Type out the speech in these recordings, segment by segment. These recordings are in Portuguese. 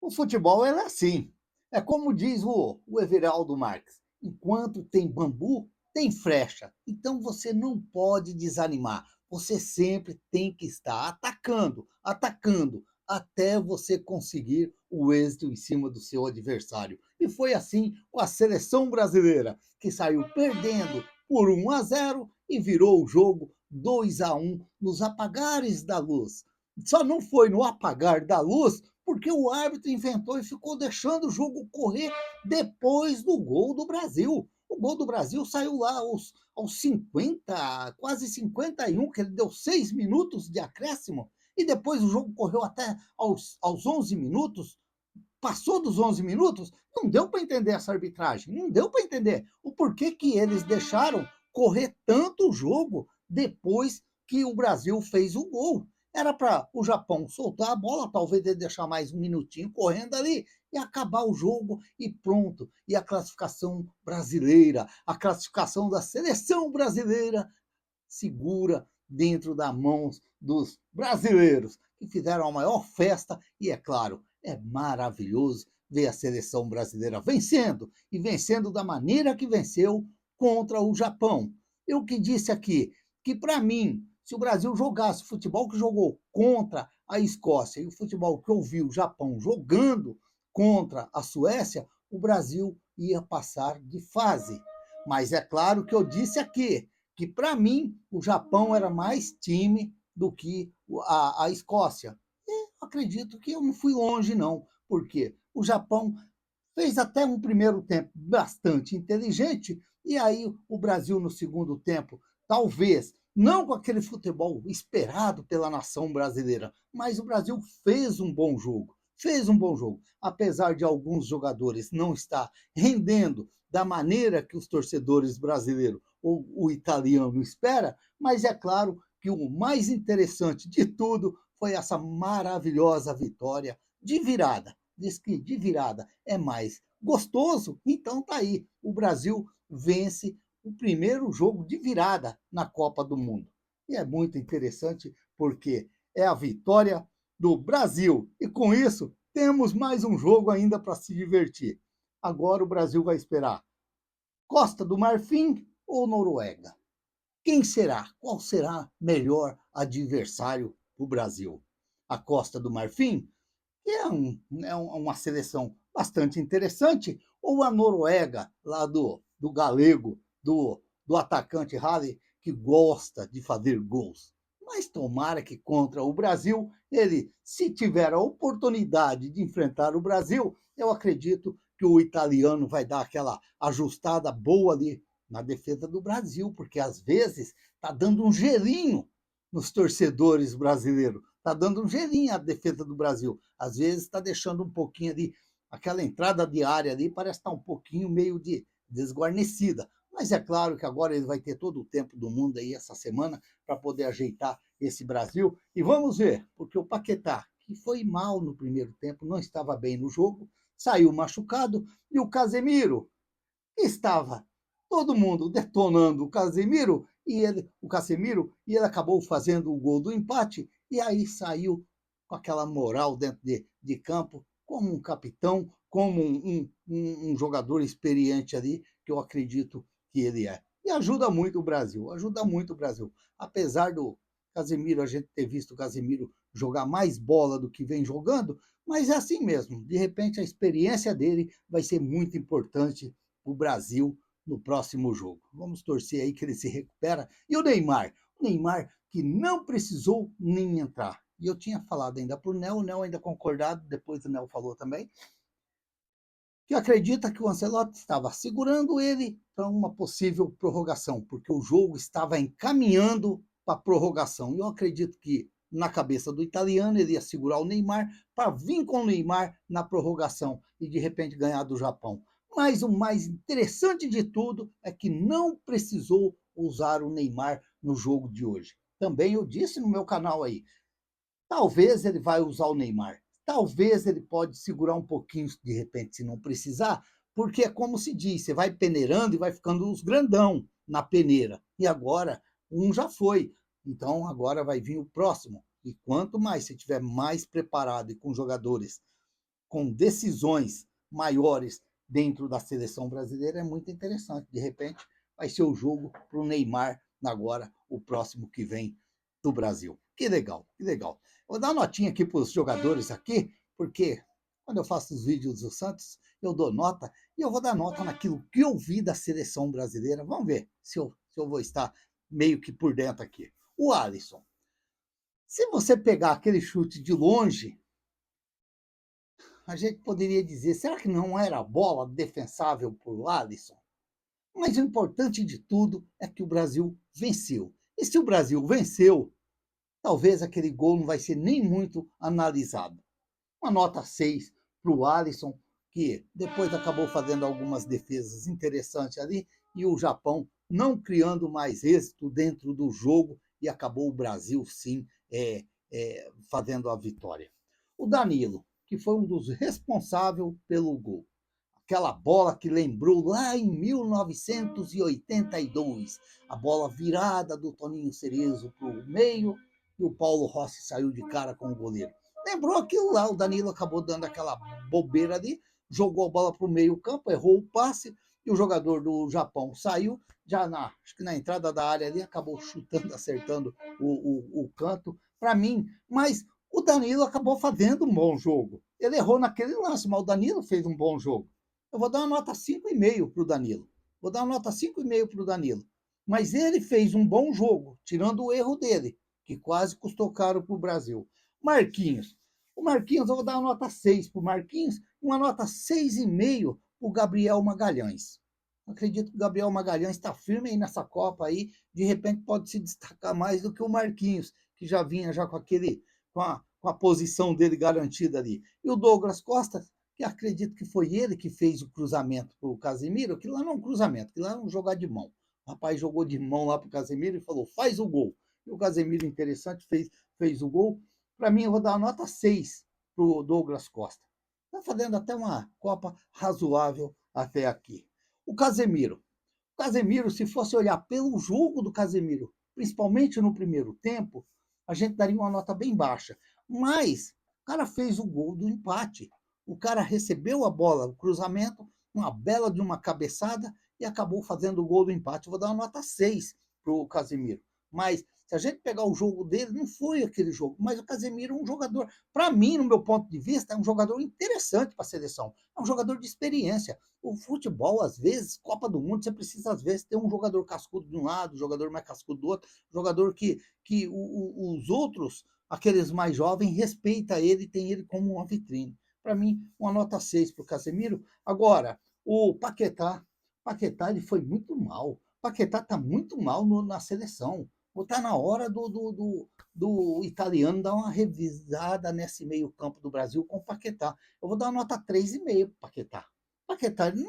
O futebol é assim. É como diz o Everaldo Marques: enquanto tem bambu, tem flecha. Então você não pode desanimar. Você sempre tem que estar atacando, atacando, até você conseguir o êxito em cima do seu adversário. E foi assim com a seleção brasileira, que saiu perdendo por 1-0 e virou o jogo 2-1 nos apagares da luz. Só não foi no apagar da luz porque o árbitro inventou e ficou deixando o jogo correr depois do gol do Brasil. O gol do Brasil saiu lá aos 50, quase 51, que ele deu 6 minutos de acréscimo, e depois o jogo correu até aos 11 minutos. Passou dos 11 minutos, não deu para entender essa arbitragem, não deu para entender o porquê que eles deixaram correr tanto o jogo depois que o Brasil fez o gol. Era para o Japão soltar a bola, talvez ele deixar mais um minutinho correndo ali e acabar o jogo e pronto. E a classificação brasileira, a classificação da seleção brasileira segura dentro das mãos dos brasileiros, que fizeram a maior festa, e é claro, é maravilhoso ver a seleção brasileira vencendo, e vencendo da maneira que venceu contra o Japão. Eu que disse aqui que, para mim, se o Brasil jogasse o futebol que jogou contra a Escócia e o futebol que eu vi o Japão jogando contra a Suécia, o Brasil ia passar de fase. Mas é claro que eu disse aqui que, para mim, o Japão era mais time do que a Escócia. E acredito que eu não fui longe, não, porque o Japão fez até um primeiro tempo bastante inteligente, e aí o Brasil, no segundo tempo, talvez não com aquele futebol esperado pela nação brasileira, mas o Brasil fez um bom jogo. Fez um bom jogo, apesar de alguns jogadores não estar rendendo da maneira que os torcedores brasileiros ou o italiano espera, mas é claro que o mais interessante de tudo foi essa maravilhosa vitória de virada. Diz que de virada é mais gostoso, então tá aí. O Brasil vence o primeiro jogo de virada na Copa do Mundo. E é muito interessante porque é a vitória do Brasil. E com isso, temos mais um jogo ainda para se divertir. Agora o Brasil vai esperar Costa do Marfim ou Noruega? Quem será? Qual será melhor adversário para o Brasil? A Costa do Marfim, que uma seleção bastante interessante, ou a Noruega, lá do galego, do atacante Halley, que gosta de fazer gols. Mas tomara que contra o Brasil, ele, se tiver a oportunidade de enfrentar o Brasil, eu acredito que o italiano vai dar aquela ajustada boa ali na defesa do Brasil, porque às vezes está dando um gelinho nos torcedores brasileiros. Está dando um gelinho à defesa do Brasil. Às vezes está deixando um pouquinho ali, aquela entrada de área ali parece estar um pouquinho meio desguarnecida. Mas é claro que agora ele vai ter todo o tempo do mundo aí essa semana para poder ajeitar esse Brasil. E vamos ver, porque o Paquetá, que foi mal no primeiro tempo, não estava bem no jogo, saiu machucado, e o Casemiro, estava todo mundo detonando o Casemiro, e ele acabou fazendo o gol do empate, e aí saiu com aquela moral dentro de campo, como um capitão, como um jogador experiente ali, que eu acredito que ele é. E ajuda muito o Brasil. Apesar do Casemiro, a gente ter visto o Casemiro jogar mais bola do que vem jogando, mas é assim mesmo. De repente, a experiência dele vai ser muito importante o Brasil no próximo jogo. Vamos torcer aí que ele se recupera. E o Neymar que não precisou nem entrar. E eu tinha falado ainda para o Nel ainda concordado, depois o Nel falou também, que acredita que o Ancelotti estava segurando ele para uma possível prorrogação, porque o jogo estava encaminhando para a prorrogação. E eu acredito que, na cabeça do italiano, ele ia segurar o Neymar para vir com o Neymar na prorrogação e, de repente, ganhar do Japão. Mas o mais interessante de tudo é que não precisou usar o Neymar no jogo de hoje. Também eu disse no meu canal aí, talvez ele vai usar o Neymar. Talvez ele pode segurar um pouquinho, de repente, se não precisar, porque é como se diz, você vai peneirando e vai ficando os grandão na peneira. E agora, um já foi. Então, agora vai vir o próximo. E quanto mais você estiver mais preparado e com jogadores com decisões maiores dentro da seleção brasileira é muito interessante. De repente, vai ser o jogo para o Neymar agora, o próximo que vem do Brasil. Que legal, que legal. Vou dar uma notinha aqui para os jogadores aqui, porque quando eu faço os vídeos do Santos, eu dou nota e eu vou dar nota naquilo que eu vi da seleção brasileira. Vamos ver se eu vou estar meio que por dentro aqui. O Alisson. Se você pegar aquele chute de longe, a gente poderia dizer, será que não era bola defensável por Alisson? Mas o importante de tudo é que o Brasil venceu. E se o Brasil venceu, talvez aquele gol não vai ser nem muito analisado. Uma nota 6 para o Alisson, que depois acabou fazendo algumas defesas interessantes ali, e o Japão não criando mais êxito dentro do jogo, e acabou o Brasil, sim, fazendo a vitória. O Danilo, que foi um dos responsáveis pelo gol. Aquela bola que lembrou lá em 1982, a bola virada do Toninho Cerezo para o meio, e o Paulo Rossi saiu de cara com o goleiro. Lembrou aquilo lá, o Danilo acabou dando aquela bobeira ali, jogou a bola para o meio campo, errou o passe, e o jogador do Japão saiu, acho que na entrada da área ali, acabou chutando, acertando o canto, para mim, mas o Danilo acabou fazendo um bom jogo. Ele errou naquele lance, mas o Danilo fez um bom jogo. Eu vou dar uma nota 5,5 para o Danilo. Vou dar uma nota 5,5 para o Danilo. Mas ele fez um bom jogo, tirando o erro dele, que quase custou caro para o Brasil. Marquinhos. O Marquinhos, eu vou dar uma nota 6 para o Marquinhos, uma nota 6,5 para o Gabriel Magalhães. Acredito que o Gabriel Magalhães está firme aí nessa Copa aí, de repente pode se destacar mais do que o Marquinhos, que já vinha já com a posição dele garantida ali. E o Douglas Costa, que acredito que foi ele que fez o cruzamento para o Casemiro, que lá não é um cruzamento, que lá é um jogar de mão. O rapaz jogou de mão lá para o Casemiro e falou, faz o gol. E o Casemiro, interessante, fez o gol. Para mim, eu vou dar uma nota 6 para o Douglas Costa. Está fazendo até uma Copa razoável até aqui. O Casemiro. O Casemiro, se fosse olhar pelo jogo do Casemiro, principalmente no primeiro tempo, a gente daria uma nota bem baixa. Mas o cara fez o gol do empate. O cara recebeu a bola, o cruzamento, uma bela de uma cabeçada e acabou fazendo o gol do empate. Eu vou dar uma nota 6 para o Casemiro. Mas se a gente pegar o jogo dele, não foi aquele jogo. Mas o Casemiro é um jogador, para mim, no meu ponto de vista, é um jogador interessante para a seleção. É um jogador de experiência. O futebol, às vezes, Copa do Mundo, você precisa, às vezes, ter um jogador cascudo de um lado, um jogador mais cascudo do outro, jogador que os outros, aqueles mais jovens, respeitam ele e tem ele como uma vitrine. Para mim, uma nota 6 para o Casemiro. Agora, o Paquetá ele foi muito mal. O Paquetá está muito mal na seleção. Está na hora do italiano dar uma revisada nesse meio campo do Brasil com o Paquetá. Eu vou dar uma nota 3,5 para o Paquetá. Paquetá, ele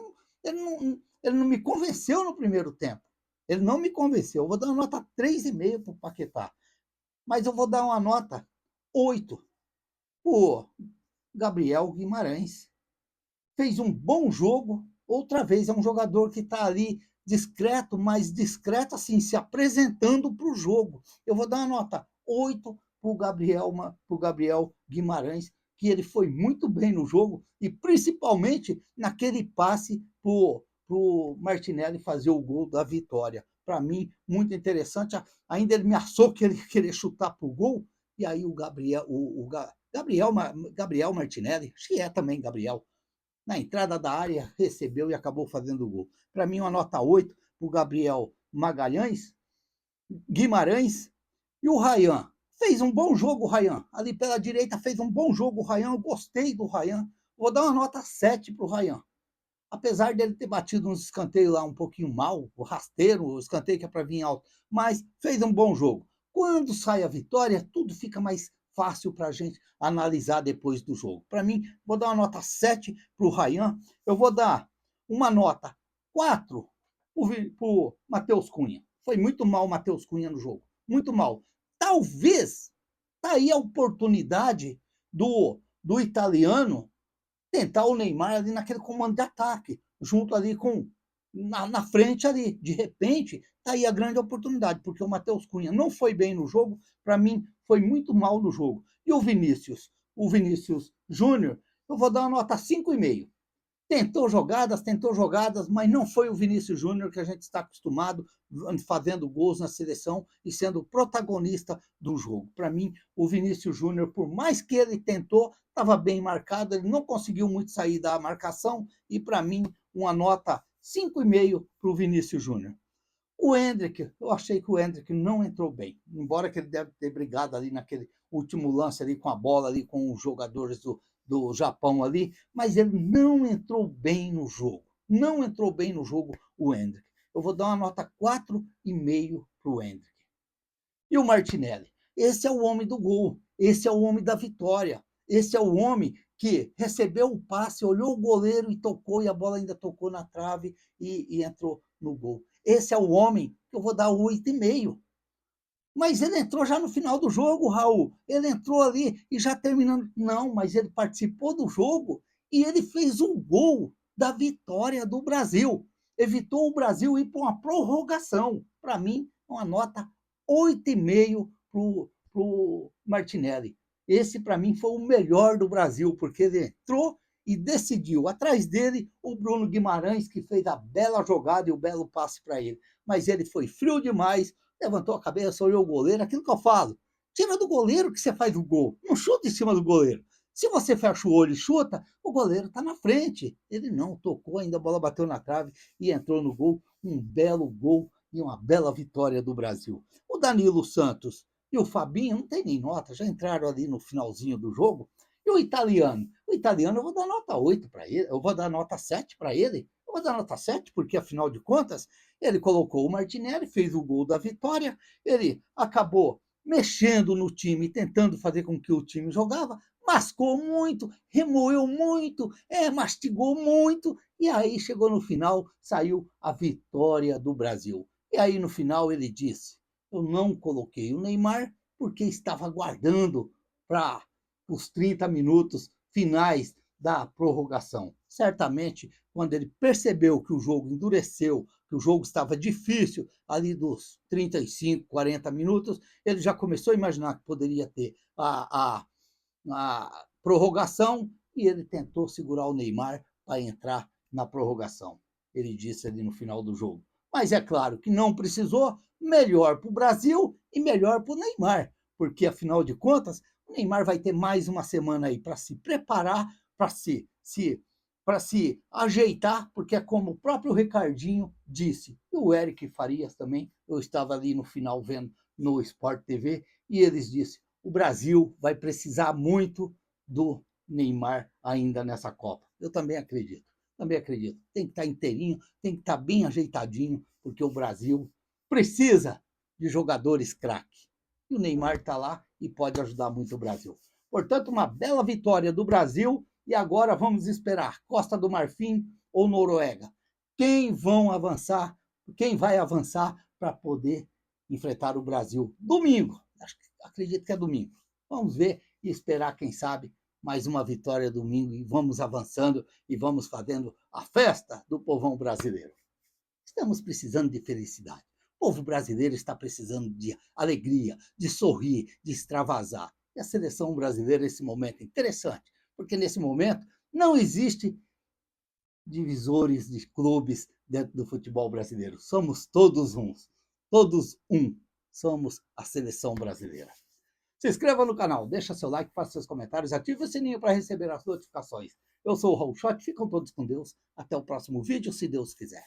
não me convenceu no primeiro tempo. Ele não me convenceu. Eu vou dar uma nota 3,5 para o Paquetá. Mas eu vou dar uma nota 8 para o Gabriel Guimarães. Fez um bom jogo. Outra vez, é um jogador que está ali discreto, mas discreto assim, se apresentando para o jogo. Eu vou dar uma nota 8 para o Gabriel Guimarães, que ele foi muito bem no jogo, e principalmente naquele passe para o Martinelli fazer o gol da vitória. Para mim, muito interessante. Ainda ele me assou que ele queria chutar para o gol, e aí o Gabriel Martinelli, acho que é também Gabriel, na entrada da área, recebeu e acabou fazendo o gol. Para mim, uma nota 8 para o Gabriel Guimarães e o Ryan. Fez um bom jogo o Ryan. Ali pela direita fez um bom jogo o Ryan. Eu gostei do Ryan. Vou dar uma nota 7 para o Ryan. Apesar dele ter batido uns escanteios lá um pouquinho mal, o rasteiro, o escanteio que é para vir alto, mas fez um bom jogo. Quando sai a vitória, tudo fica mais fácil para a gente analisar depois do jogo. Para mim, vou dar uma nota 7 para o Ryan. Eu vou dar uma nota 4 para o Matheus Cunha. Foi muito mal o Matheus Cunha no jogo. Muito mal. Talvez, tá aí a oportunidade do italiano tentar o Neymar ali naquele comando de ataque, junto ali na frente ali. De repente, tá aí a grande oportunidade, porque o Matheus Cunha não foi bem no jogo, para mim foi muito mal no jogo. E o Vinícius Júnior, eu vou dar uma nota 5,5. Tentou jogadas, mas não foi o Vinícius Júnior que a gente está acostumado fazendo gols na seleção e sendo protagonista do jogo. Para mim, o Vinícius Júnior, por mais que ele tentou, estava bem marcado, ele não conseguiu muito sair da marcação e, para mim, uma nota 5,5 para o Vinícius Júnior. O Endrick, eu achei que o Endrick não entrou bem, embora que ele deve ter brigado ali naquele último lance ali com a bola, ali com os jogadores do Japão ali, mas ele não entrou bem no jogo. Não entrou bem no jogo o Endrick. Eu vou dar uma nota 4,5 para o Endrick. E o Martinelli? Esse é o homem do gol, esse é o homem da vitória, esse é o homem que recebeu o passe, olhou o goleiro e tocou, e a bola ainda tocou na trave e entrou no gol. Esse é o homem que eu vou dar 8,5. Mas ele entrou já no final do jogo, Raul. Ele entrou ali e já terminando. Não, mas ele participou do jogo e ele fez um gol da vitória do Brasil. Evitou o Brasil ir para uma prorrogação. Para mim, uma nota 8,5 para o Martinelli. Esse, para mim, foi o melhor do Brasil, porque ele entrou e decidiu. Atrás dele, o Bruno Guimarães, que fez a bela jogada e o belo passe para ele. Mas ele foi frio demais, levantou a cabeça, olhou o goleiro, aquilo que eu falo. Tira do goleiro que você faz o gol. Não chuta em cima do goleiro. Se você fecha o olho e chuta, o goleiro está na frente. Ele não tocou, ainda a bola bateu na trave e entrou no gol. Um belo gol e uma bela vitória do Brasil. O Danilo Santos e o Fabinho não tem nem nota, já entraram ali no finalzinho do jogo. E o italiano? O italiano eu vou dar nota 8 para ele, eu vou dar nota 7 para ele. Eu vou dar nota 7 porque, afinal de contas, ele colocou o Martinelli, fez o gol da vitória, ele acabou mexendo no time, tentando fazer com que o time jogava, mascou muito, remoeu muito, mastigou muito, e aí chegou no final, saiu a vitória do Brasil. E aí no final ele disse, eu não coloquei o Neymar porque estava aguardando para os 30 minutos finais da prorrogação. Certamente, quando ele percebeu que o jogo endureceu, que o jogo estava difícil, ali dos 35, 40 minutos, ele já começou a imaginar que poderia ter a prorrogação e ele tentou segurar o Neymar para entrar na prorrogação. Ele disse ali no final do jogo. Mas é claro que não precisou, melhor para o Brasil e melhor para o Neymar, porque afinal de contas, o Neymar vai ter mais uma semana aí para se preparar, para se ajeitar, porque é como o próprio Ricardinho disse, e o Eric Farias também, eu estava ali no final vendo no Sport TV, e eles disseram, o Brasil vai precisar muito do Neymar ainda nessa Copa. Eu também acredito, também acredito. Tem que estar inteirinho, tem que estar bem ajeitadinho, porque o Brasil precisa de jogadores craque. E o Neymar está lá e pode ajudar muito o Brasil. Portanto, uma bela vitória do Brasil. E agora vamos esperar Costa do Marfim ou Noruega. Quem vão avançar? Quem vai avançar para poder enfrentar o Brasil? Domingo. Acredito que é domingo. Vamos ver e esperar, quem sabe, mais uma vitória domingo e vamos avançando e vamos fazendo a festa do povão brasileiro. Estamos precisando de felicidade. O povo brasileiro está precisando de alegria, de sorrir, de extravasar. E a seleção brasileira, nesse momento, é interessante, porque nesse momento não existe divisores de clubes dentro do futebol brasileiro. Somos todos uns, todos um. Somos a seleção brasileira. Se inscreva no canal, deixa seu like, faça seus comentários, ative o sininho para receber as notificações. Eu sou o Raul Schott, ficam todos com Deus. Até o próximo vídeo, se Deus quiser.